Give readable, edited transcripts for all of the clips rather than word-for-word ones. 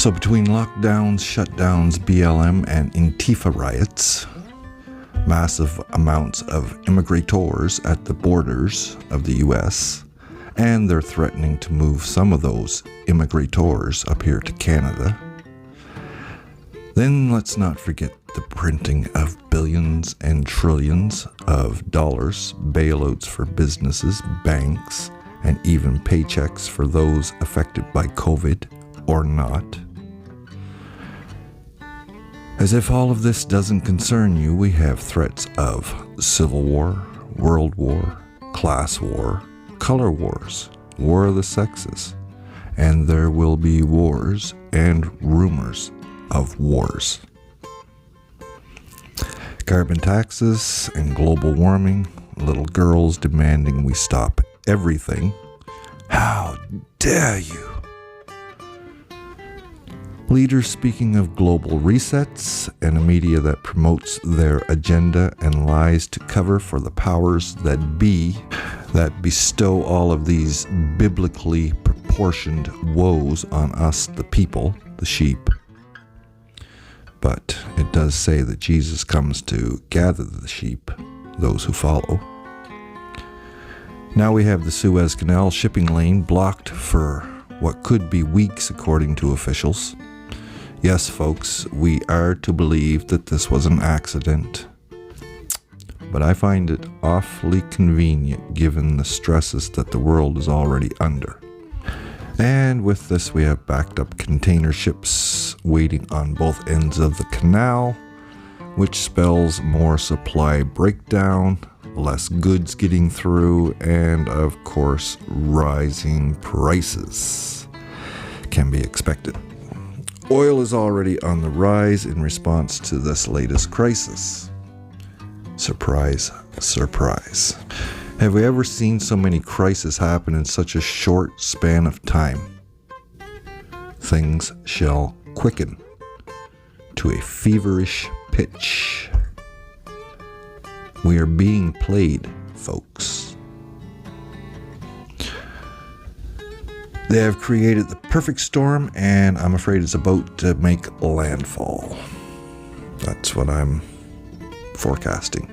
So between lockdowns, shutdowns, BLM, and Antifa riots, massive amounts of immigrators at the borders of the U.S., and they're threatening to move some of those immigrators up here to Canada. Then let's not forget the printing of billions and trillions of dollars, bailouts for businesses, banks, and even paychecks for those affected by COVID or not. As if all of this doesn't concern you, we have threats of civil war, world war, class war, color wars, war of the sexes, and there will be wars and rumors of wars. Carbon taxes and global warming, little girls demanding we stop everything. How dare you? Leaders speaking of global resets and a media that promotes their agenda and lies to cover for the powers that be, that bestow all of these biblically proportioned woes on us, the people, the sheep. But it does say that Jesus comes to gather the sheep, those who follow. Now we have the Suez Canal shipping lane blocked for what could be weeks according to officials. Yes, folks, we are to believe that this was an accident. But I find it awfully convenient given the stresses that the world is already under. And with this, we have backed up container ships waiting on both ends of the canal, which spells more supply breakdown, less goods getting through, and of course, rising prices can be expected. Oil is already on the rise in response to this latest crisis. Surprise, surprise. Have we ever seen so many crises happen in such a short span of time? Things shall quicken to a feverish pitch. We are being played, folks. They have created the perfect storm, and I'm afraid it's about to make landfall. That's what I'm forecasting.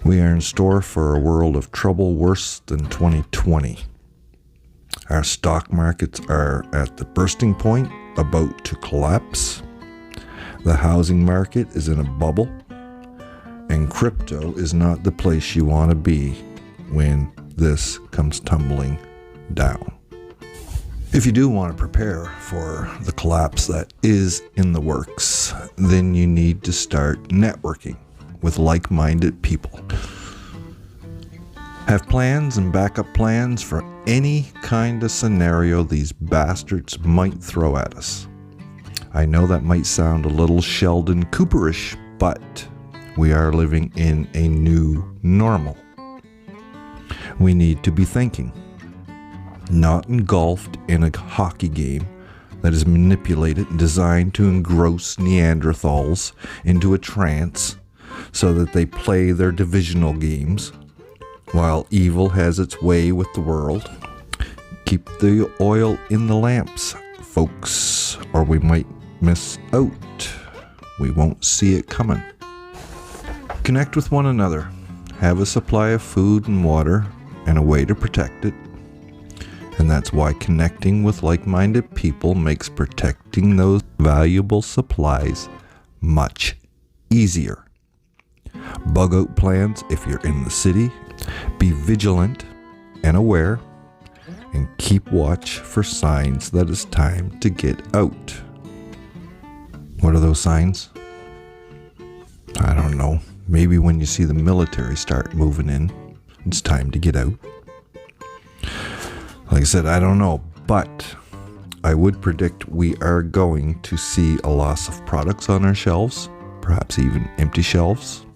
We are in store for a world of trouble worse than 2020. Our stock markets are at the bursting point, about to collapse. The housing market is in a bubble, and crypto is not the place you want to be when this comes tumbling down. If you do want to prepare for the collapse that is in the works, then you need to start networking with like-minded people. Have plans and backup plans for any kind of scenario these bastards might throw at us. I know that might sound a little Sheldon Cooperish, but we are living in a new normal. We need to be thinking, not engulfed in a hockey game that is manipulated and designed to engross Neanderthals into a trance so that they play their divisional games while evil has its way with the world. Keep the oil in the lamps, folks, or we might miss out. We won't see it coming. Connect with one another. Have a supply of food and water and a way to protect it. And that's why connecting with like-minded people makes protecting those valuable supplies much easier. Bug out plans if you're in the city. Be vigilant and aware, and keep watch for signs that it's time to get out. What are those signs? I don't know. Maybe when you see the military start moving in, it's time to get out. Like I said, I don't know, but I would predict we are going to see a loss of products on our shelves, perhaps even empty shelves,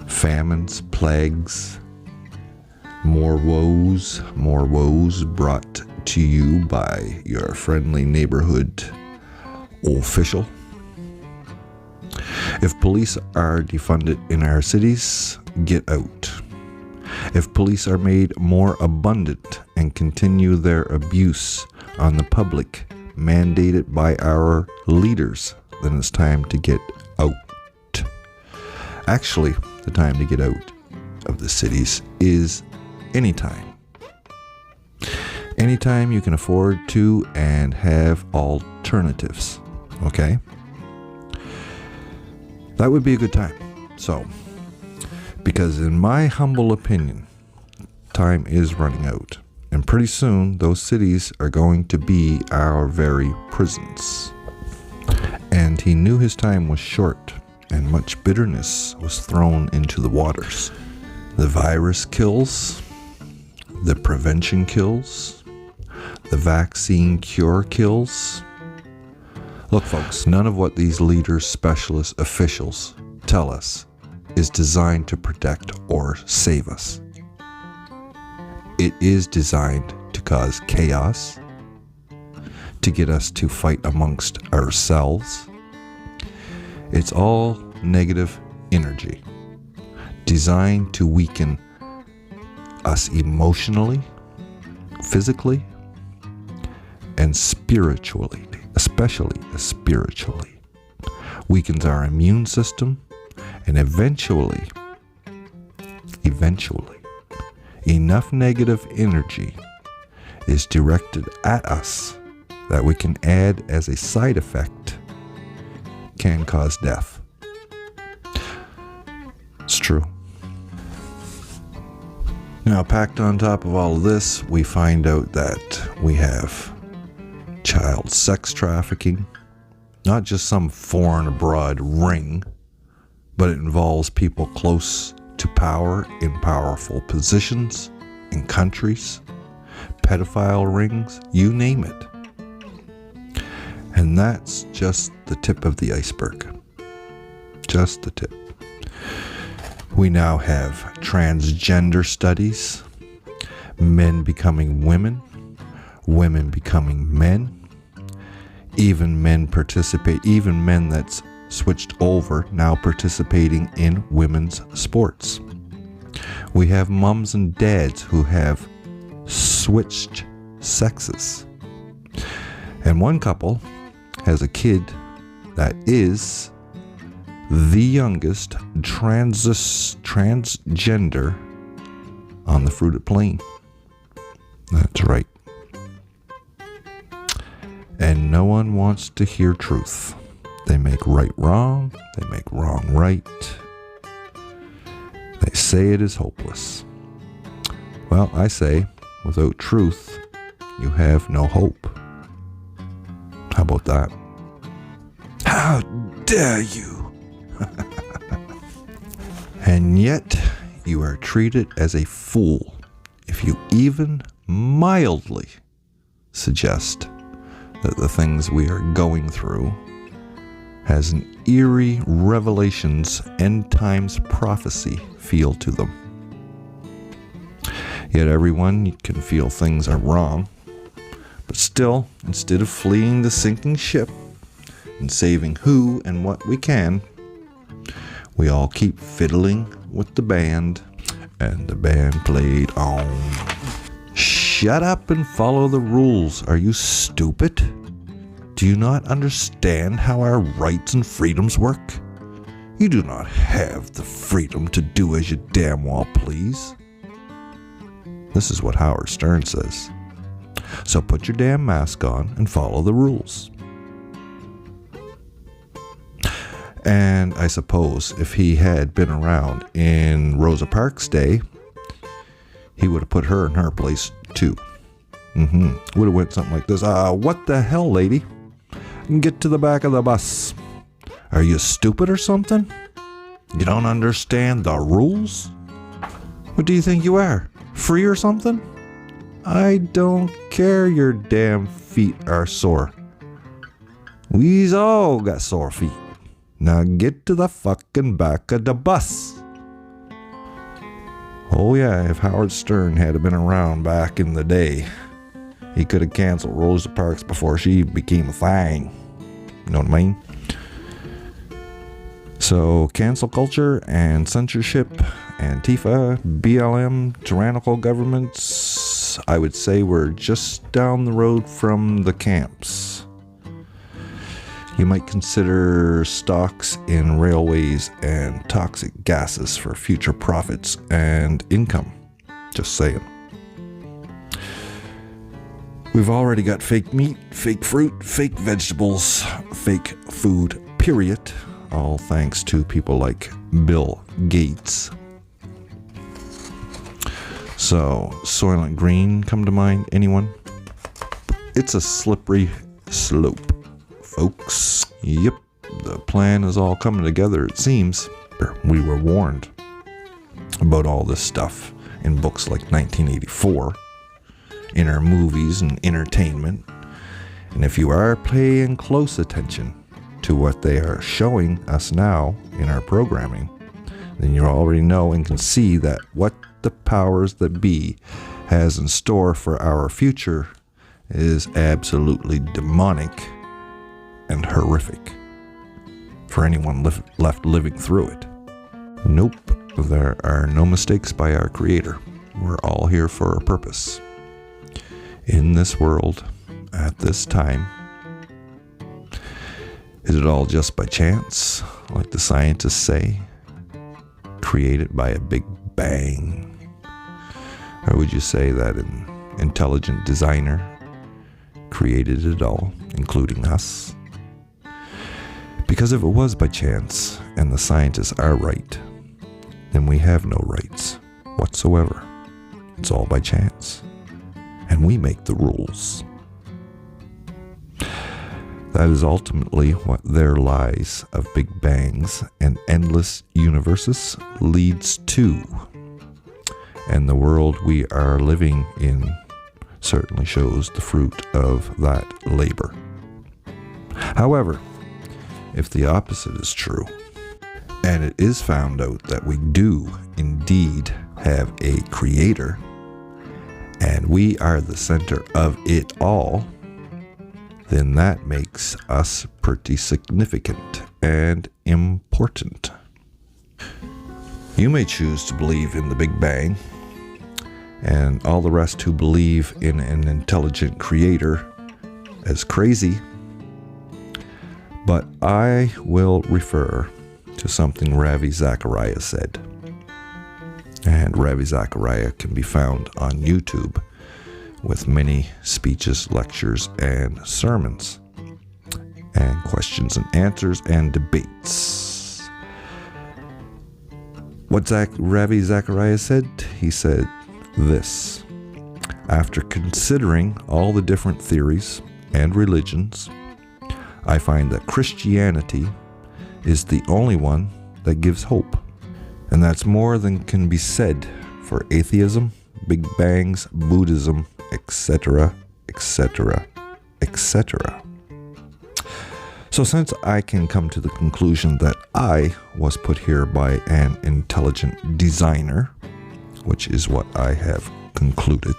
famines, plagues, more woes brought to you by your friendly neighborhood official. If police are defunded in our cities, get out. If police are made more abundant and continue their abuse on the public, mandated by our leaders, then it's time to get out. Actually, the time to get out of the cities is anytime. Anytime you can afford to and have alternatives. Okay? That would be a good time. So, because in my humble opinion, time is running out. And pretty soon, those cities are going to be our very prisons. And he knew his time was short, and much bitterness was thrown into the waters. The virus kills, the prevention kills, the vaccine cure kills. Look, folks, none of what these leaders, specialists, officials tell us is designed to protect or save us. It is designed to cause chaos, to get us to fight amongst ourselves. It's all negative energy, designed to weaken us emotionally, physically, and spiritually, especially spiritually. Weakens our immune system, and eventually, enough negative energy is directed at us that we can add as a side effect can cause death. It's true. Now, packed on top of all of this, we find out that we have child sex trafficking, not just some foreign abroad ring, but it involves people close to power in powerful positions in countries, pedophile rings, you name it. And that's just the tip of the iceberg. Just the tip. We now have transgender studies, men becoming women, women becoming men, even men that's switched over now participating in women's sports. We have mums and dads who have switched sexes. And one couple has a kid that is the youngest transgender on the fruited plain. That's right. And no one wants to hear truth. They make right wrong. They make wrong right. They say it is hopeless. Well, I say, without truth, you have no hope. How about that? How dare you? And yet, you are treated as a fool if you even mildly suggest that the things we are going through has an eerie Revelations end times prophecy feel to them. Yet everyone can feel things are wrong, but still, instead of fleeing the sinking ship and saving who and what we can, we all keep fiddling with the band, and the band played on. Shut up and follow the rules. Are you stupid? Do you not understand how our rights and freedoms work? You do not have the freedom to do as you damn well please. This is what Howard Stern says. So put your damn mask on and follow the rules. And I suppose if he had been around in Rosa Parks' day, he would have put her in her place too. Would have went something like this. What the hell, lady? Get to the back of the bus. Are you stupid or something? You don't understand the rules? What do you think you are? Free or something? I don't care your damn feet are sore. We's all got sore feet. Now get to the fucking back of the bus. Oh yeah, if Howard Stern had been around back in the day, he could have canceled Rosa Parks before she became a thing. You know what I mean? So cancel culture and censorship, Antifa, BLM, tyrannical governments, I would say we're just down the road from the camps. You might consider stocks in railways and toxic gases for future profits and income. Just saying. We've already got fake meat, fake fruit, fake vegetables, fake food, period. All thanks to people like Bill Gates. So, Soylent Green come to mind? Anyone? It's a slippery slope, folks. Yep, the plan is all coming together, it seems. We were warned about all this stuff in books like 1984, in our movies and entertainment. And if you are paying close attention to what they are showing us now in our programming, then you already know and can see that what the powers that be has in store for our future is absolutely demonic and horrific for anyone left living through it. Nope, there are no mistakes by our Creator. We're all here for a purpose. In this world, at this time, is it all just by chance, like the scientists say? Created by a big bang? Or would you say that an intelligent designer created it all, including us? Because if it was by chance, and the scientists are right, then we have no rights whatsoever. It's all by chance. And we make the rules. That is ultimately what their lies of big bangs and endless universes leads to. And the world we are living in certainly shows the fruit of that labor. However, if the opposite is true, and it is found out that we do indeed have a creator, and we are the center of it all, then that makes us pretty significant and important. You may choose to believe in the Big Bang, and all the rest who believe in an intelligent creator as crazy, but I will refer to something Ravi Zacharias said. And Ravi Zacharias can be found on YouTube with many speeches, lectures, and sermons, and questions and answers and debates. What Ravi Zacharias said? He said this: after considering all the different theories and religions, I find that Christianity is the only one that gives hope. And that's more than can be said for atheism, Big Bangs, Buddhism, etc., etc., etc. So since I can come to the conclusion that I was put here by an intelligent designer, which is what I have concluded,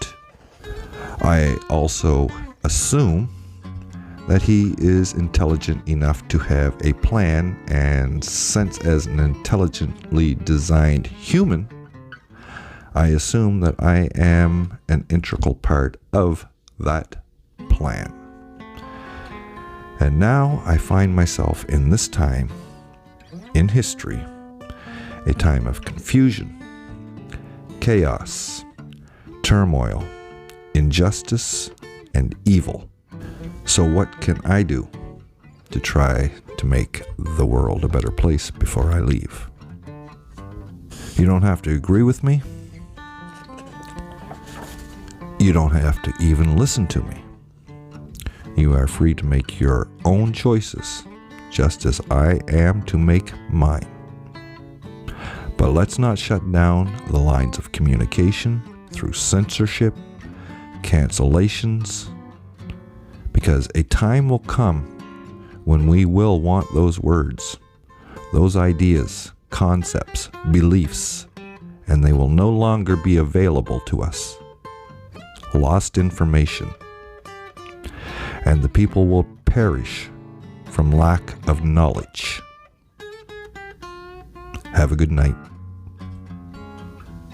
I also assume that he is intelligent enough to have a plan, and since as an intelligently designed human, I assume that I am an integral part of that plan. And now I find myself in this time in history, a time of confusion, chaos, turmoil, injustice, and evil. So what can I do to try to make the world a better place before I leave? You don't have to agree with me. You don't have to even listen to me. You are free to make your own choices, just as I am to make mine. But let's not shut down the lines of communication through censorship, cancellations, because a time will come when we will want those words, those ideas, concepts, beliefs, and they will no longer be available to us. Lost information. And the people will perish from lack of knowledge. Have a good night.